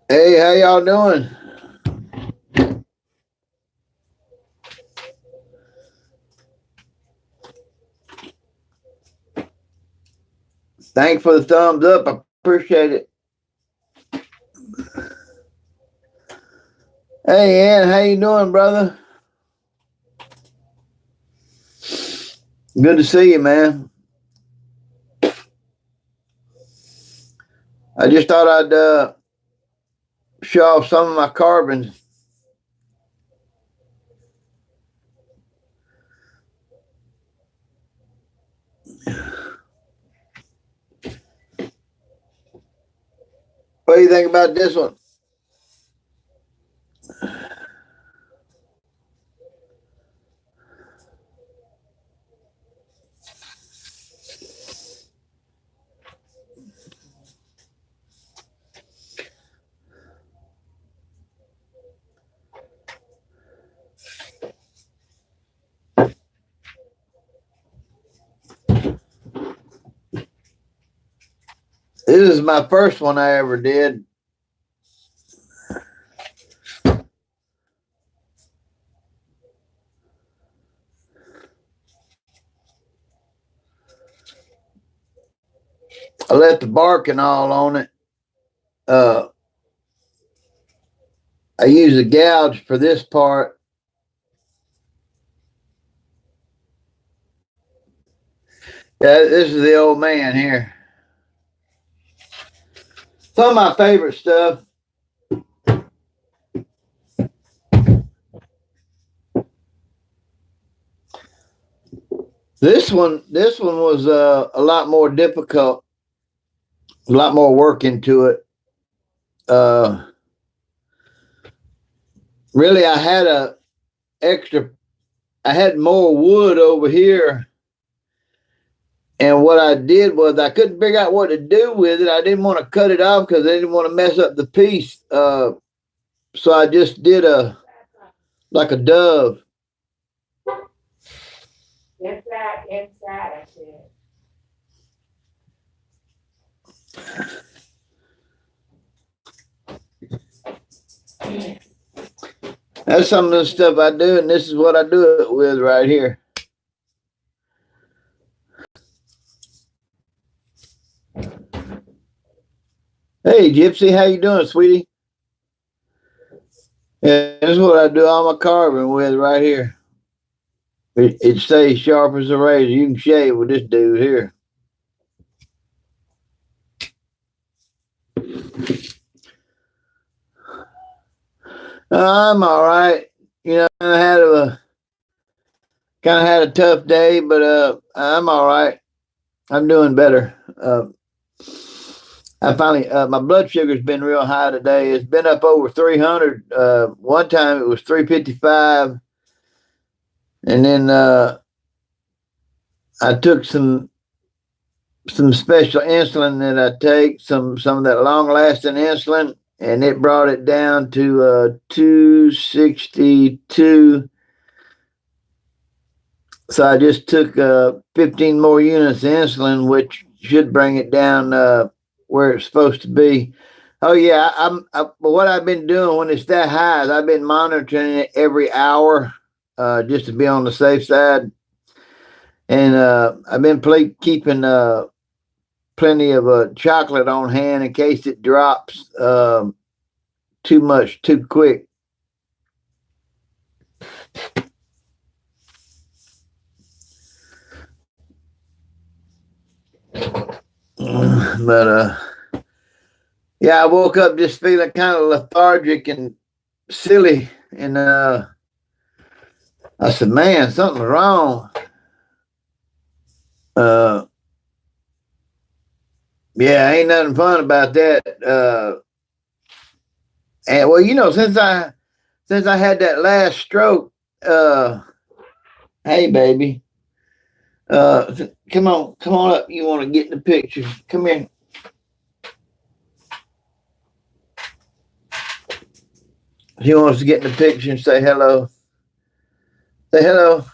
Hey, how y'all doing? Thanks for the thumbs up. I appreciate it. Hey, Ann, how you doing, brother? Good to see you, man. I just thought I'd show off some of my carvings. What do you think about this one? This is my first one I ever did. I left the bark and all on it. I use a gouge for this part. Yeah, this is the old man here. Some of my favorite stuff. This one was a lot more difficult, a lot more work into it. Uh, really, I had more wood over here, and what I did was I couldn't figure out what to do with it. I didn't want to cut it off because I didn't want to mess up the piece. So I just did like a dove. Get that inside of it. That's some of the stuff I do, and this is what I do it with right here. Hey, Gypsy, how you doing, sweetie? Yeah, this is what I do all my carving with right here. It stays sharp as a razor. You can shave with this dude here. I'm all right. You know, I had a kind of had a tough day, but I'm all right. I'm doing better. I finally, my blood sugar's been real high today. It's been up over 300. One time it was 355, and then I took some special insulin that I take, some of that long lasting insulin, and it brought it down to 262. So I just took 15 more units of insulin, which should bring it down where it's supposed to be. Oh yeah, what I've been doing when it's that high is I've been monitoring it every hour, just to be on the safe side. And I've been keeping plenty of chocolate on hand in case it drops too much too quick. But yeah, I woke up just feeling kind of lethargic and silly, and I said, "Man, something's wrong." Uh, yeah, ain't nothing fun about that. And well, you know, since I had that last stroke, hey baby, come on up. You want to get in the picture? Come here. He wants to get in the picture and say hello. Say hello.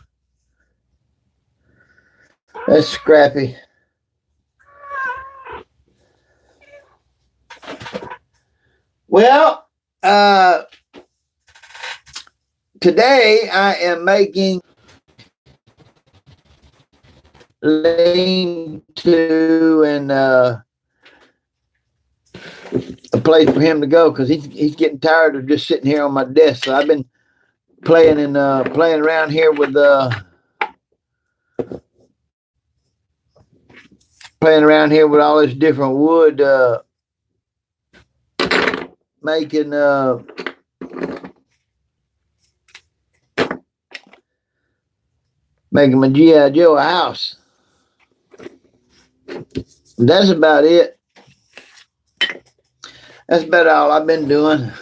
That's Scrappy. Well, today I am making lean to and a place for him to go because he's getting tired of just sitting here on my desk. So I've been playing around here with all this different wood, making my G.I. Joe a house. That's about it. That's about all I've been doing.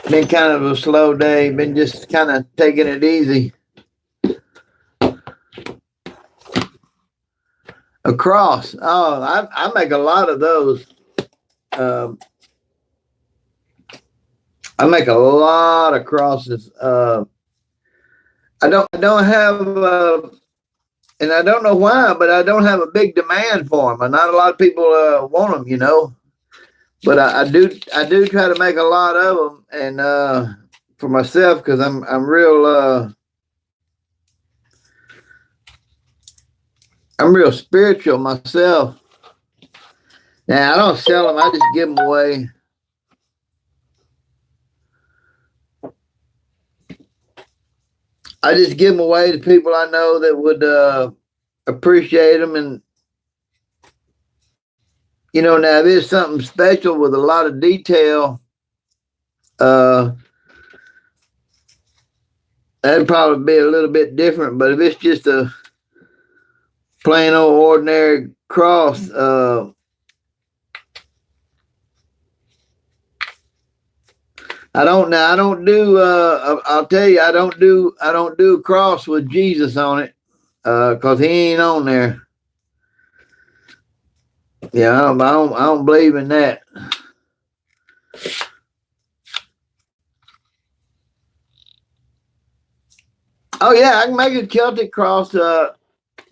Been kind of a slow day. Been just kind of taking it easy. A cross. Oh, I make a lot of those. I make a lot of crosses. I don't have, and I don't know why, but I don't have a big demand for them. And not a lot of people want them, you know. But I do try to make a lot of them, and for myself because I'm real spiritual myself. Now I don't sell them; I just give them away. I just give them away to people I know that would appreciate them, and you know, now if it's something special with a lot of detail, that'd probably be a little bit different. But if it's just a plain old ordinary cross, I'll tell you, I don't do a cross with Jesus on it, cause he ain't on there. Yeah, I don't believe in that. Oh yeah, I can make a Celtic cross. I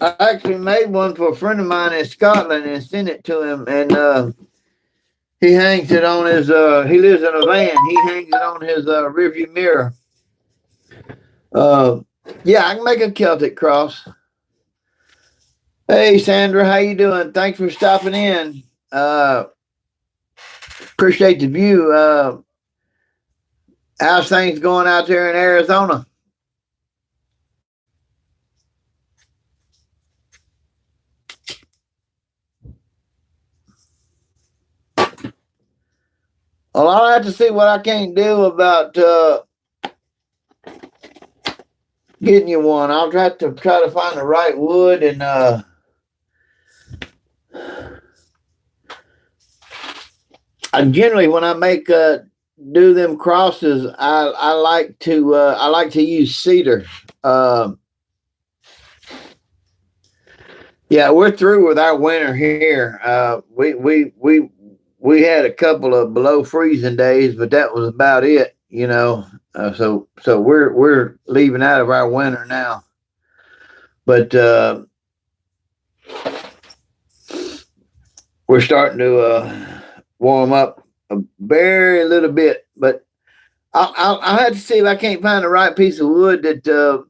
actually made one for a friend of mine in Scotland and sent it to him, and he hangs it on his. He lives in a van. He hangs it on his rearview mirror. Yeah, I can make a Celtic cross. Hey, Sandra, how you doing? Thanks for stopping in. Appreciate the view. How's things going out there in Arizona? Well, I'll have to see what I can do about getting you one. I'll try to find the right wood, and I generally, when I make do them crosses, I like to use cedar. Yeah, we're through with our winter here. We had a couple of below freezing days, but that was about it, you know. So we're leaving out of our winter now. But we're starting to warm up a very little bit. But I'll have to see if I can't find the right piece of wood that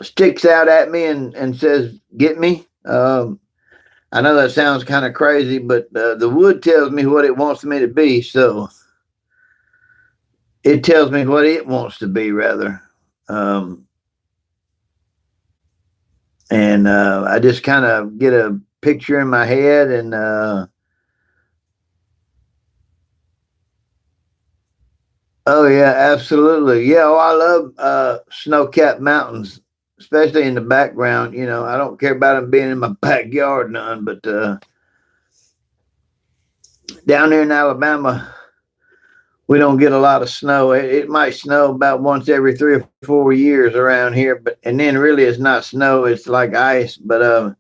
sticks out at me and says, "Get me." I know that sounds kind of crazy, but the wood tells me what it wants me to be. So it tells me what it wants to be, rather. And I just kind of get a picture in my head, and oh yeah, absolutely, yeah. Oh, I love snow-capped mountains, especially in the background. You know, I don't care about them being in my backyard, none. But down here in Alabama, we don't get a lot of snow. It might snow about once every 3 or 4 years around here, but and then really it's not snow; it's like ice. But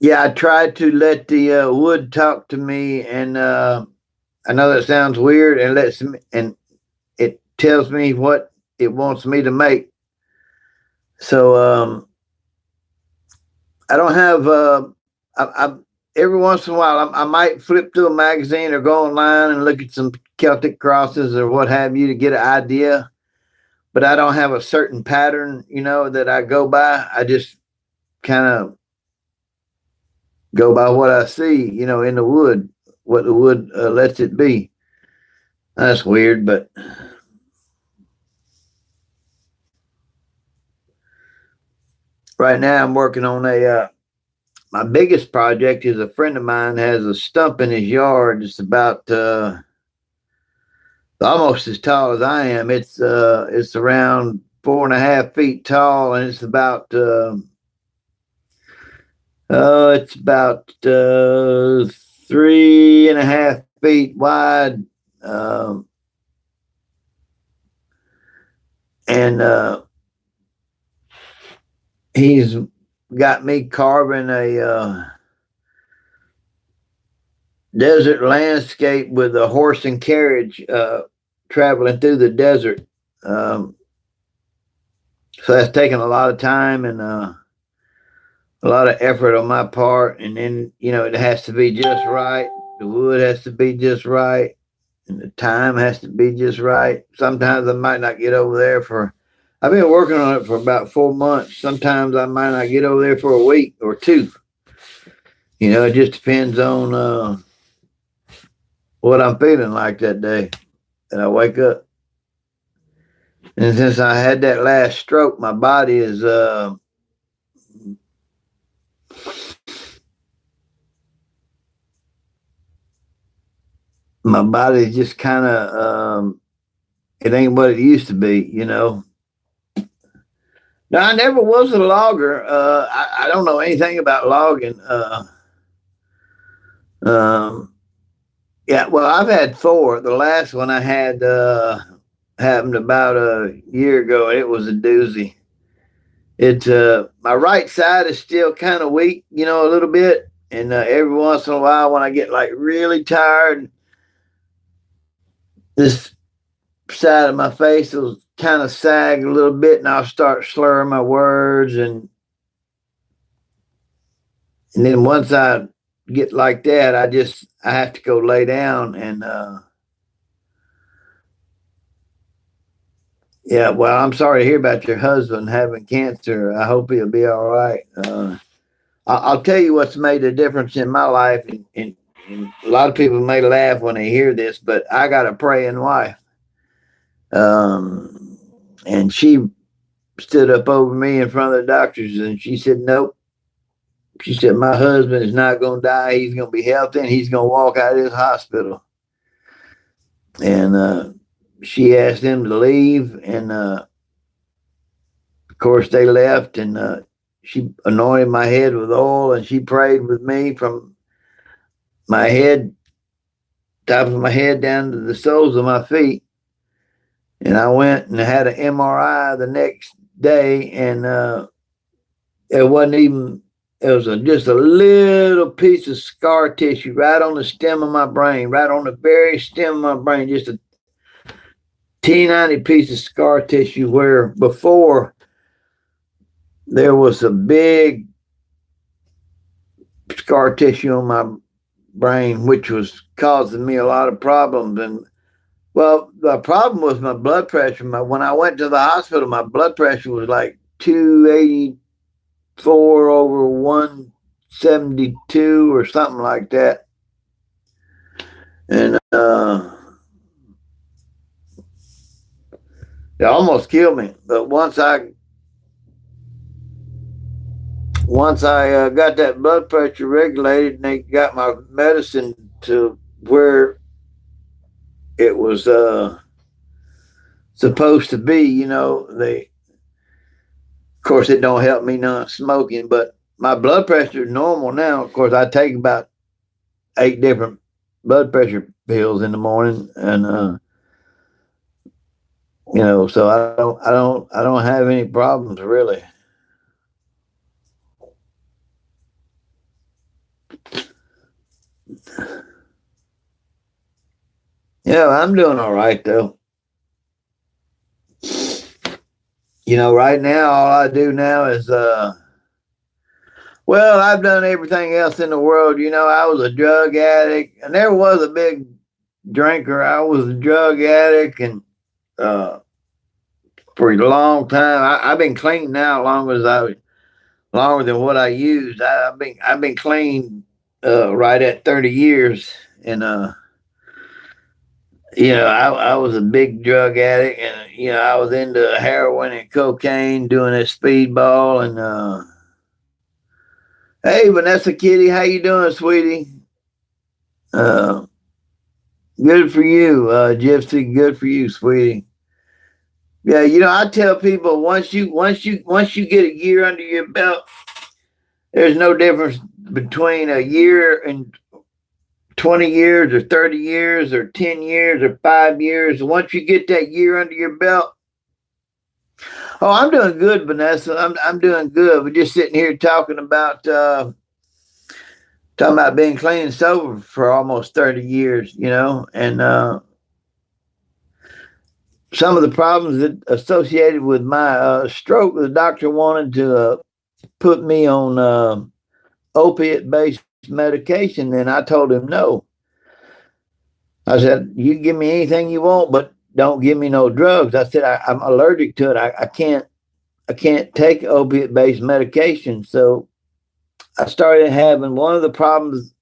yeah, I try to let the wood talk to me, and I know that sounds weird, and it tells me what it wants me to make. So I don't have every once in a while, I might flip through a magazine or go online and look at some Celtic crosses or what have you to get an idea. But I don't have a certain pattern, that I go by. I just kind of go by what I see, in the wood, what the wood lets it be. That's weird, but right now I'm working on my biggest project is a friend of mine has a stump in his yard. It's about almost as tall as I am. It's around 4.5 feet tall, and it's about 3.5 feet wide, um, and he's got me carving a desert landscape with a horse and carriage traveling through the desert. Um, so that's taken a lot of time and a lot of effort on my part. And then, it has to be just right. The wood has to be just right. And the time has to be just right. Sometimes I might not get over there I've been working on it for about 4 months. Sometimes I might not get over there for a week or two. It just depends on what I'm feeling like that day that I wake up. And since I had that last stroke, my body is just kind of it ain't what it used to be. Now I never was a logger. I don't know anything about logging. Um, yeah, well, I've had four. The last one I had happened about a year ago. It was a doozy. It's my right side is still kind of weak, a little bit, and every once in a while, when I get like really tired, this side of my face will kind of sag a little bit, and I'll start slurring my words, and then once I get like that, I have to go lay down and yeah. Well, I'm sorry to hear about your husband having cancer. I hope he'll be all right. I'll tell you what's made a difference in my life, and a lot of people may laugh when they hear this, but I got a praying wife, and she stood up over me in front of the doctors, and she said, "Nope." She said, "My husband is not going to die. He's going to be healthy, and he's going to walk out of this hospital." And she asked them to leave, and of course they left, and she anointed my head with oil, and she prayed with me from my head, top of my head, down to the soles of my feet. And I went and had an MRI the next day, and it wasn't even. It was just a little piece of scar tissue right on the stem of my brain, right on the very stem of my brain, just a teeny piece of scar tissue where before there was a big scar tissue on my brain, which was causing me a lot of problems. And well, the problem was my blood pressure. When I went to the hospital, my blood pressure was like 284 over 172 or something like that. And it almost killed me. But once I got that blood pressure regulated, and they got my medicine to where it was supposed to be, of course, it don't help me not smoking, but my blood pressure is normal now. Of course, I take about 8 different blood pressure pills in the morning, and so I don't have any problems really. Yeah, I'm doing all right though. Right now all I do now is Well, I've done everything else in the world. I was a drug addict. I never was a big drinker. I was a drug addict, and uh, for a long time, I've been clean now, longer than what I used. I've been clean right at 30 years, and I was a big drug addict, and I was into heroin and cocaine, doing that speedball, and hey, Vanessa Kitty, how you doing, sweetie? Uh, Good for you, Gypsy. Good for you, sweetie. Yeah, I tell people once you get a year under your belt, there's no difference between a year and 20 years or 30 years or 10 years or 5 years. Once you get that year under your belt, oh, I'm doing good, Vanessa. I'm doing good. We're just sitting here talking about being clean and sober for almost 30 years, and some of the problems that associated with my stroke, the doctor wanted to put me on opiate based medication, and I told him no. I said, "You give me anything you want, but don't give me no drugs." I said, I'm allergic to it. I can't take opiate based medication. So I started having one of the problems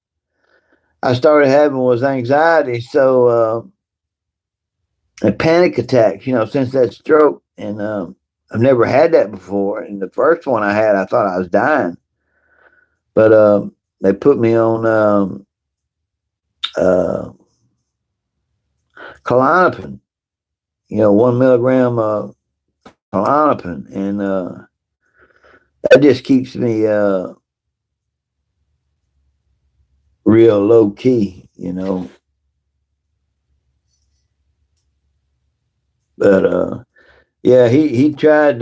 I started having was anxiety. So and panic attacks, since that stroke. And I've never had that before. And the first one I had, I thought I was dying. But they put me on uh, Klonopin, 1 milligram Klonopin. And that just keeps me real low key. But yeah, he said,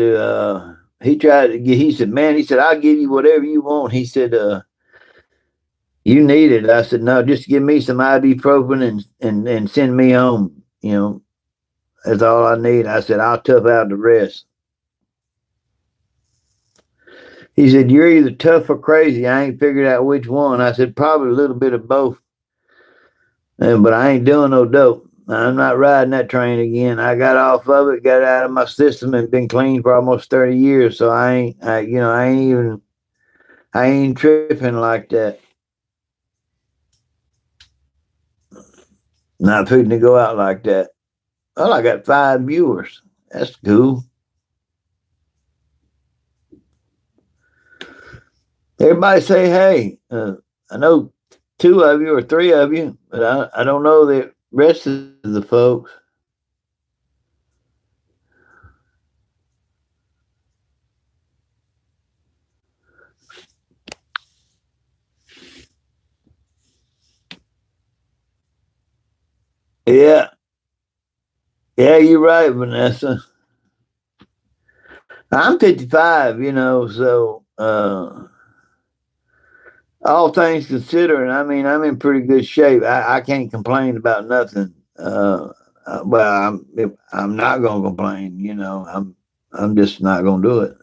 "Man," he said, "I'll give you whatever you want." He said, "You need it." I said, "No, just give me some ibuprofen and send me home. That's all I need." I said, "I'll tough out the rest." He said, "You're either tough or crazy. I ain't figured out which one." I said, "Probably a little bit of both. But I ain't doing no dope. I'm not riding that train again. I got off of it, got it out of my system, and been clean for almost 30 years. So I ain't tripping like that. Not fitting to go out like that." Well, I got 5 viewers. That's cool. Everybody say hey. I know two of you or three of you, but I don't know the rest of the folks. Yeah, yeah, you're right, Vanessa. I'm 55, so all things considered, I mean, I'm in pretty good shape. I can't complain about nothing. Well, I'm not gonna complain. I'm just not gonna do it.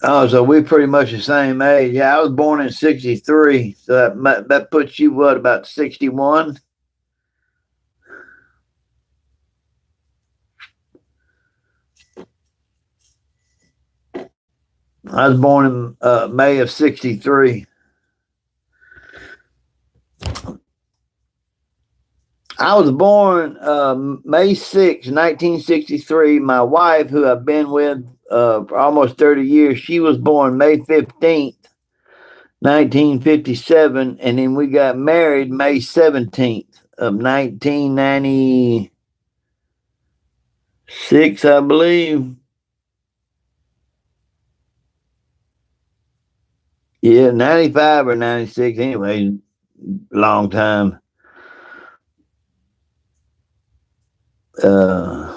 Oh, so we pretty much the same age. Yeah, I was born in '63, so that puts you what, about 61? I was born in May of '63. I was born May 6, 1963. My wife, who I've been with for almost 30 years, she was born May 15th, 1957. And then we got married May 17th of 1996, I believe. Yeah, 95 or 96. Anyway, long time. Uh,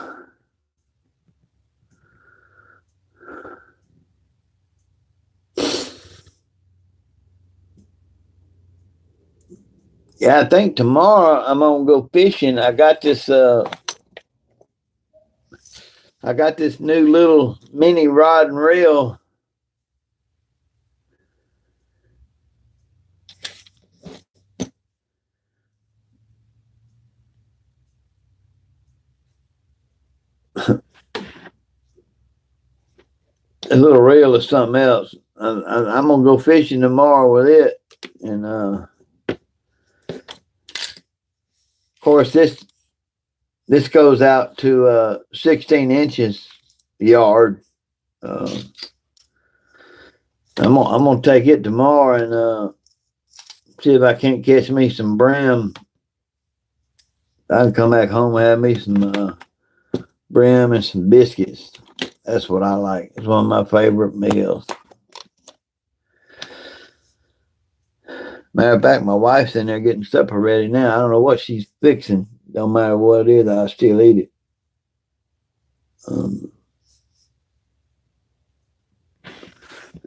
Yeah, I think tomorrow I'm gonna go fishing. I got this new little mini rod and reel. A little reel or something else. I'm gonna go fishing tomorrow with it, and of course this goes out to 16 inches yard. Uh, I'm gonna take it tomorrow and see if I can't catch me some brim. I can come back home and have me some brim and some biscuits. That's what I like. It's one of my favorite meals. Matter of fact, my wife's in there getting supper ready now. I don't know what she's fixing. Don't matter what it is, I still eat it.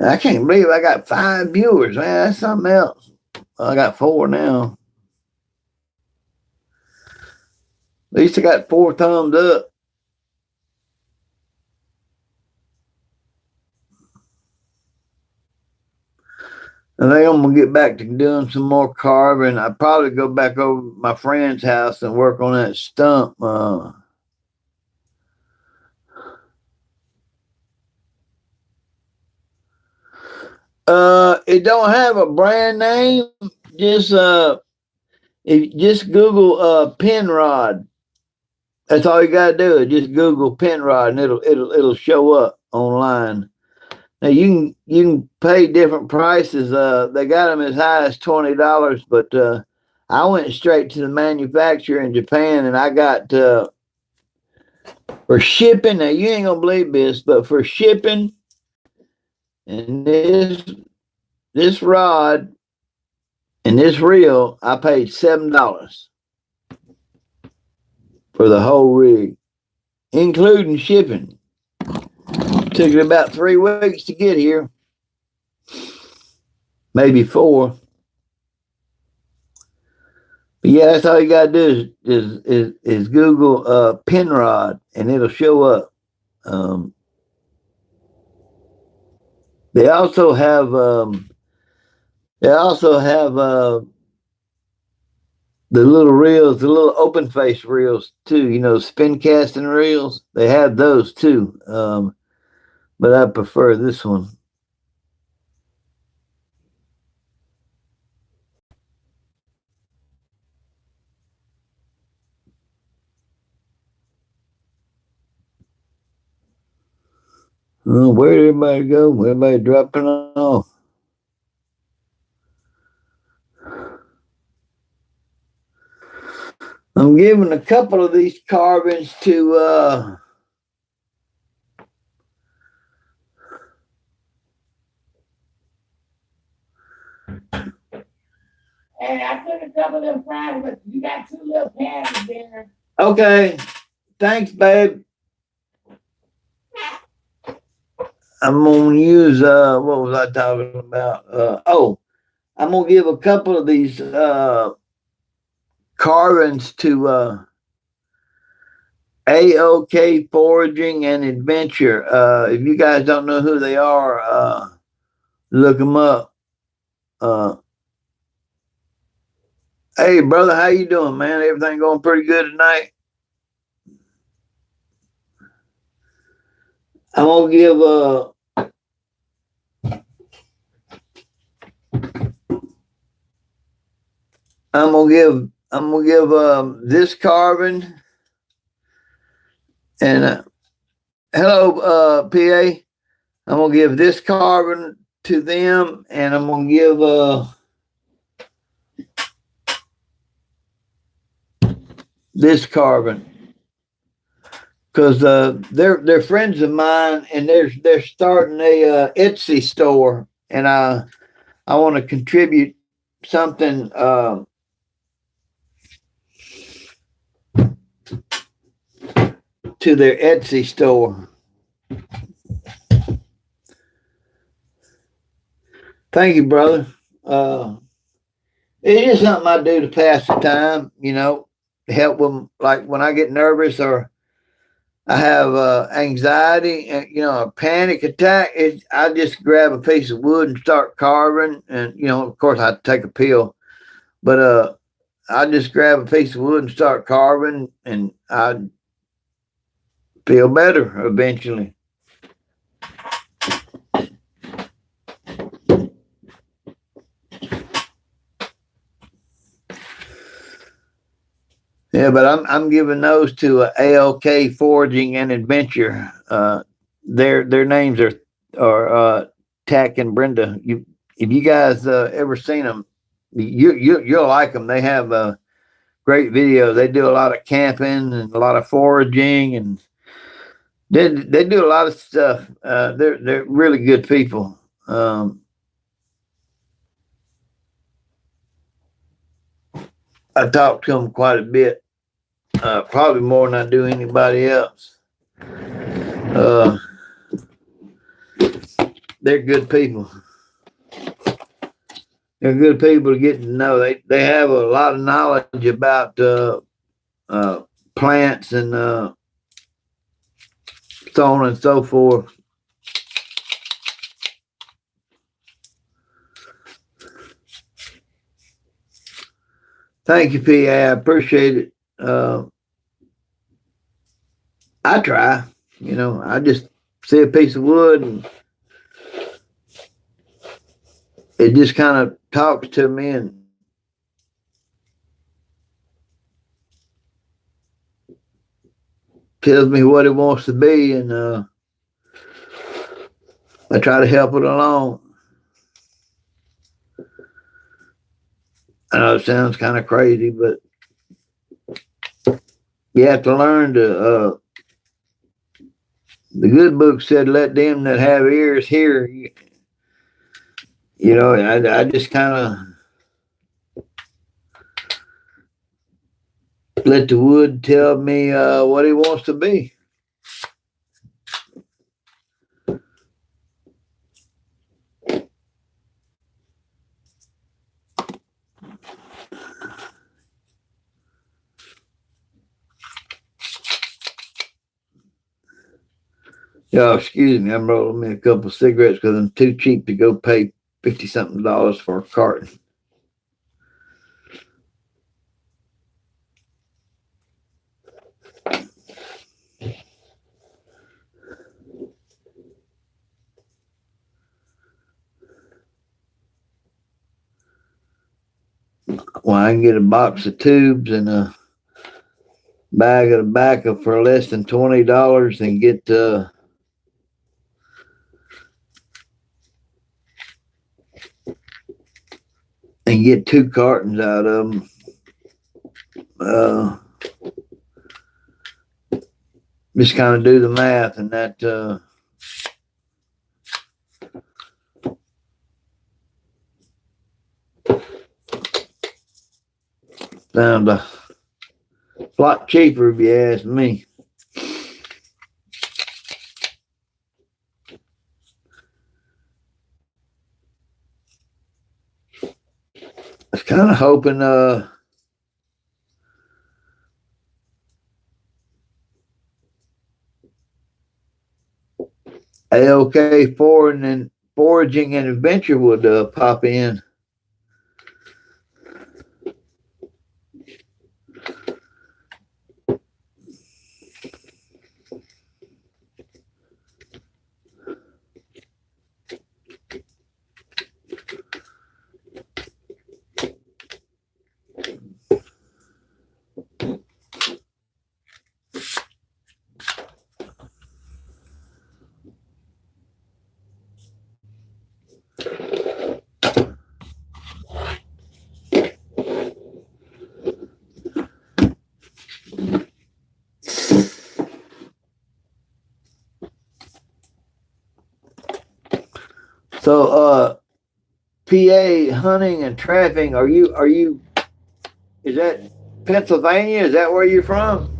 I can't believe I got 5 viewers, man. That's something else. I got 4 now. At least I got 4 thumbs up. I think I'm gonna get back to doing some more carving. I probably go back over to my friend's house and work on that stump. It don't have a brand name. Just if just Google Penrod. That's all you gotta do is just Google Penrod and it'll show up online. Now you can pay different prices. They got them as high as $20, but I went straight to the manufacturer in Japan and I got for shipping. Now you ain't gonna believe this, but for shipping and this rod and this reel, I paid $7 for the whole rig, including shipping. Took it about 3 weeks to get here, maybe 4. But yeah, that's all you gotta do is Google Penrod and it'll show up. They also have the little reels, the little open face reels too. You know, spin casting reels. They have those too. But I prefer this one. Where did everybody go? Everybody dropping off. I'm giving a couple of these carvings to And I took a couple of them fries, but you got 2 little patties there. okay. Thanks, babe. I'm gonna use what was I talking about? I'm gonna give a couple of these carvings to AOK Foraging and Adventure. If you guys don't know who they are, look them up. Hey, brother, how you doing, man? Everything going pretty good tonight? I'm gonna give this carving and hello PA. I'm gonna give this carving to them, and I'm gonna give this carving because they're friends of mine, and they're starting a Etsy store, and I want to contribute something to their Etsy store. Thank you, brother. It is something I do to pass the time, to help them. Like when I get nervous or I have anxiety, and a panic attack. I just grab a piece of wood and start carving, and of course, I take a pill, but I just grab a piece of wood and start carving, and I feel better eventually. Yeah, but I'm giving those to ALK Foraging and Adventure. Their names are Tack and Brenda. If you guys ever seen them, you'll like them. They have great videos. They do a lot of camping and a lot of foraging, and they do a lot of stuff. They're really good people. I talk to them quite a bit, probably more than I do anybody else. Uh, they're good people. They're good people to get to know. They have a lot of knowledge about plants and so on and so forth. Thank you, PA. I appreciate it. I try. I just see a piece of wood and it just kind of talks to me and tells me what it wants to be, and I try to help it along. I know it sounds kind of crazy, but you have to learn to. The good book said, "Let them that have ears hear." I just kind of let the wood tell me what he wants to be. Oh, excuse me, I'm rolling me a couple of cigarettes because I'm too cheap to go pay $50-something for a carton. Well, I can get a box of tubes and a bag of tobacco for less than $20 and get 2 cartons out of them. Just kind of do the math, and that sounds a lot cheaper if you ask me. I was kind of hoping AOK Foraging and Adventure would pop in. So, PA hunting and trapping. Are you? Is that Pennsylvania? Is that where you're from?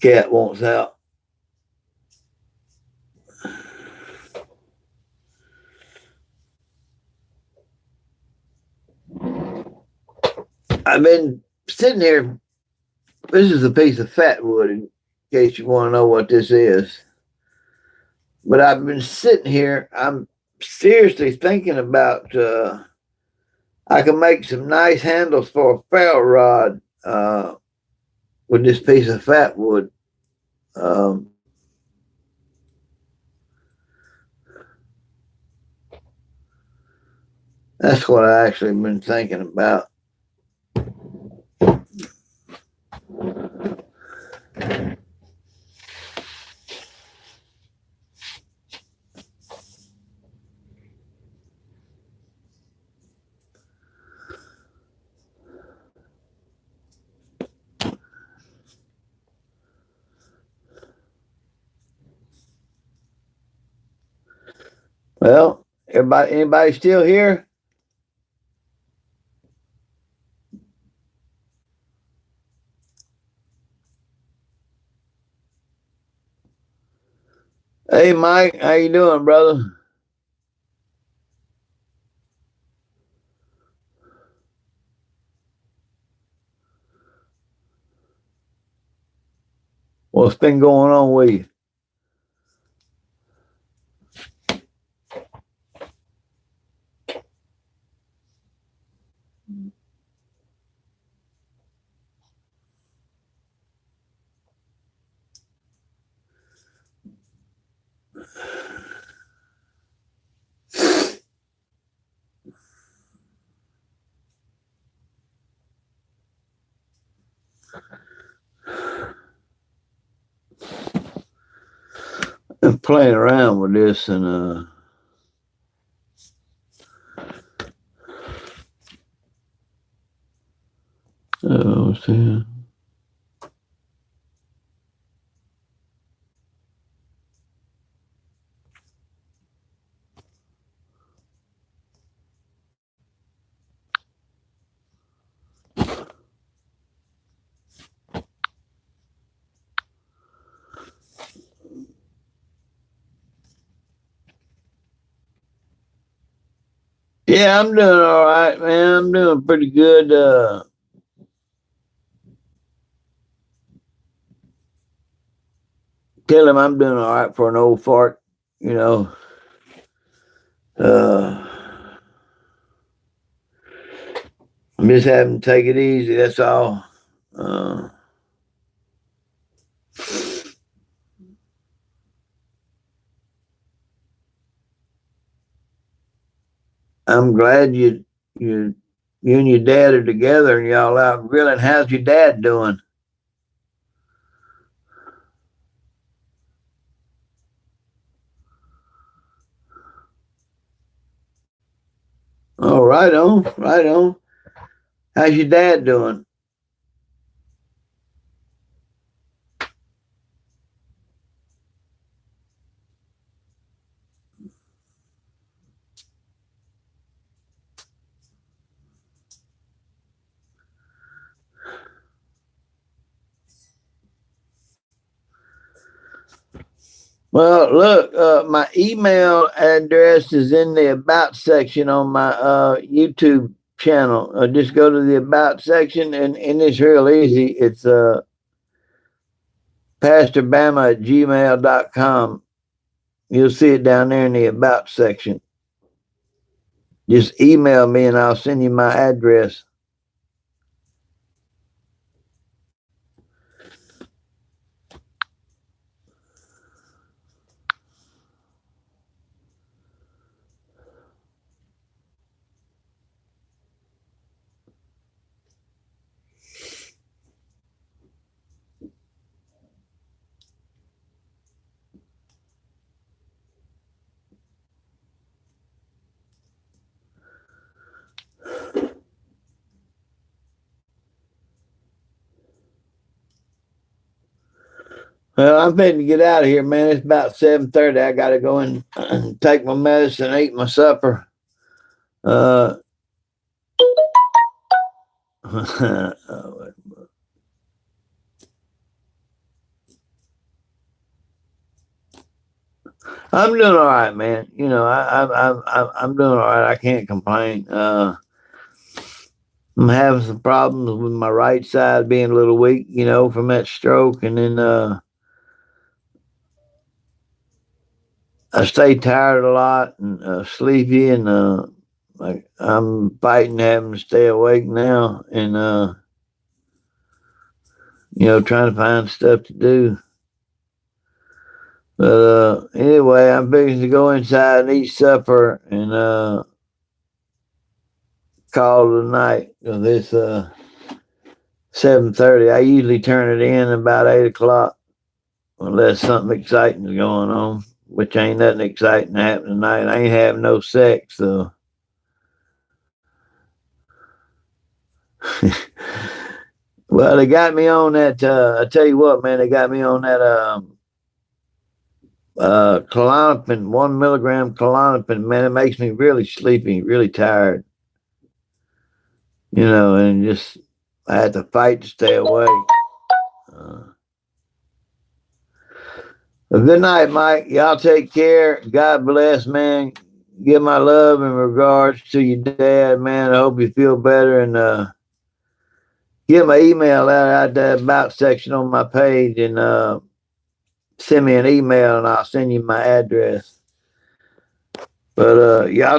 Cat wants out. I've been sitting here. This is a piece of fat wood, in case you want to know what this is. But I've been sitting here. I'm seriously thinking about. I can make some nice handles for a ferro rod with this piece of fat wood. Um, that's what I actually been thinking about. Well, anybody still here? Hey, Mike, how you doing, brother? What's been going on with you? I'm playing around with this and see. Yeah, I'm doing all right, man. I'm doing pretty good. Tell him I'm doing all right for an old fart, you know. Uh, I'm just having to take it easy. That's all. Uh, I'm glad you and your dad are together and y'all out grilling. How's your dad doing? Oh, right on, right on. How's your dad doing? Well, look, my email address is in the About section on my YouTube channel. Just go to the About section, and it's real easy. It's pastorbama at gmail.com. You'll see it down there in the About section. Just email me, and I'll send you my address. Well, I'm ready to get out of here, man. It's about 7:30. I got to go and take my medicine, eat my supper. Uh, I'm doing all right, man. You know, I'm doing all right. I can't complain. I'm having some problems with my right side being a little weak, you know, from that stroke, and then I stay tired a lot and sleepy, and like I'm fighting having to stay awake now, and you know, trying to find stuff to do. But anyway, I'm fixing to go inside and eat supper and call it a night. This 7:30. I usually turn it in about 8 o'clock unless something exciting is going on, which ain't nothing exciting happening tonight. I ain't having no sex, so. Well, they got me on that. I tell you what, man, they got me on that Klonopin, 1 milligram Klonopin. Man, it makes me really sleepy, really tired. You know, and just I had to fight to stay awake. Well, good night, Mike. Y'all take care. God bless, man. Give my love and regards to your dad, man. I hope you feel better, and get my email out the about section on my page, and send me an email, and I'll send you my address. But y'all